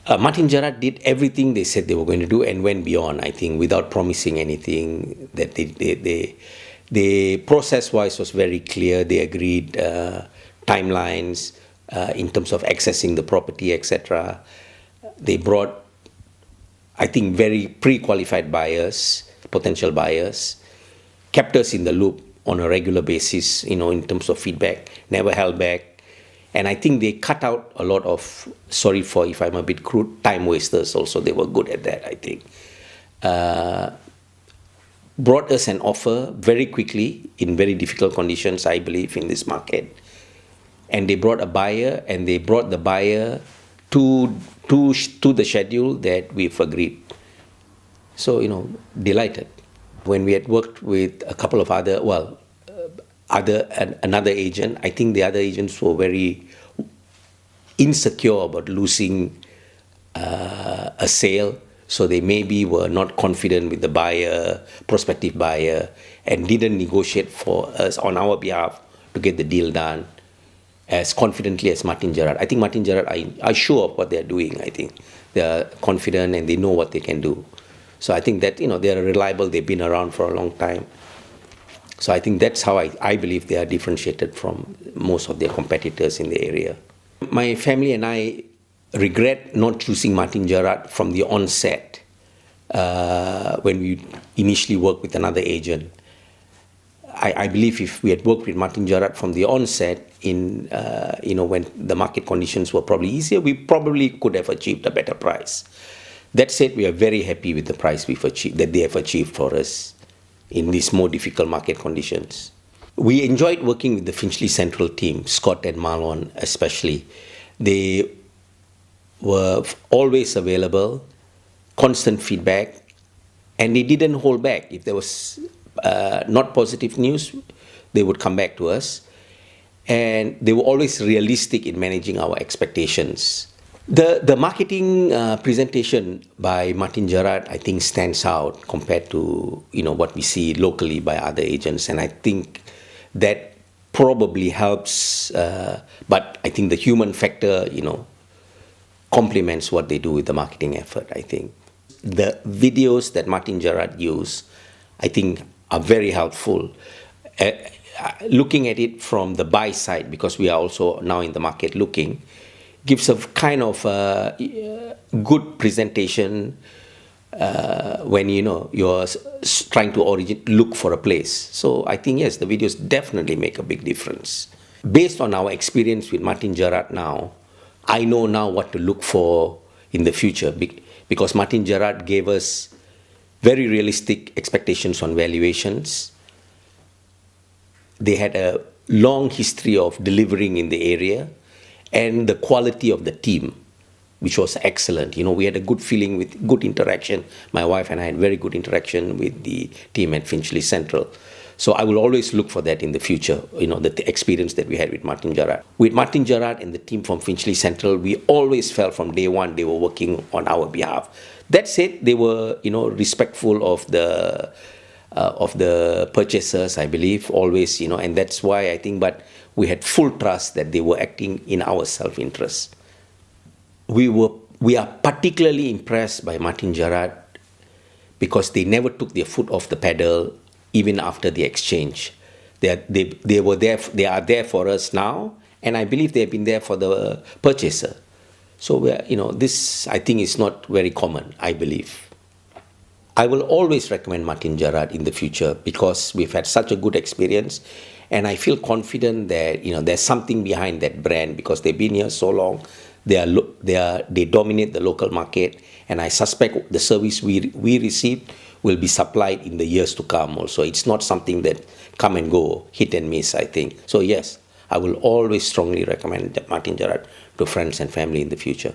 Martin Gerrard did everything they said they were going to do and went beyond, I think, without promising anything. That the process-wise was very clear. They agreed timelines in terms of accessing the property, etc. They brought, I think, very pre-qualified buyers, potential buyers, kept us in the loop on a regular basis, in terms of feedback, never held back. And I think they cut out a lot of, sorry for if I'm a bit crude, time wasters also. They were good at that, I think. Brought us an offer very quickly in very difficult conditions, I believe, in this market. And they brought a buyer, and they brought the buyer to the schedule that we've agreed. So, delighted. When we had worked with a couple of another agent, I think the other agents were very insecure about losing a sale, so they maybe were not confident with the prospective buyer, and didn't negotiate for us on our behalf to get the deal done as confidently as Martin Gerrard. I think Martin Gerrard are sure of what they're doing. I think they're confident and they know what they can do. So I think that, they're reliable, they've been around for a long time. So I think that's how I believe they are differentiated from most of their competitors in the area. My family and I regret not choosing Martin Gerrard from the onset when we initially worked with another agent. I believe if we had worked with Martin Gerrard from the onset, when the market conditions were probably easier, we probably could have achieved a better price. That said, we are very happy with the price that they have achieved for us in these more difficult market conditions. We enjoyed working with the Finchley Central team, Scott and Marlon especially. They were always available, constant feedback, and they didn't hold back. If there was not positive news, they would come back to us. And they were always realistic in managing our expectations. The marketing presentation by Martin Gerrard, I think, stands out compared to what we see locally by other agents, and I think that probably helps. But I think the human factor, complements what they do with the marketing effort. I think the videos that Martin Gerrard used, I think, are very helpful. Looking at it from the buy side, because we are also now in the market looking, gives a kind of good presentation when you're trying to look for a place. So I think, yes, the videos definitely make a big difference. Based on our experience with Martin Gerrard now, I know now what to look for in the future, because Martin Gerrard gave us very realistic expectations on valuations. They had a long history of delivering in the area, and the quality of the team, which was excellent. We had a good feeling with good interaction. My wife and I had very good interaction with the team at Finchley Central. So I will always look for that in the future, the experience that we had with Martin Gerrard. With Martin Gerrard and the team from Finchley Central, we always felt from day one they were working on our behalf. That said, they were, respectful of the purchasers, I believe, always, and that's why I think, but we had full trust that they were acting in our self-interest. We are particularly impressed by Martin Gerrard because they never took their foot off the pedal even after the exchange. They are there for us now, and I believe they have been there for the purchaser. So this, I think, is not very common, I believe. I will always recommend Martin Gerrard in the future because we've had such a good experience, and I feel confident that there's something behind that brand because they've been here so long. They dominate the local market, and I suspect the service we receive will be supplied in the years to come also. It's not something that come and go, hit and miss, I think. So yes, I will always strongly recommend Martin Gerrard to friends and family in the future.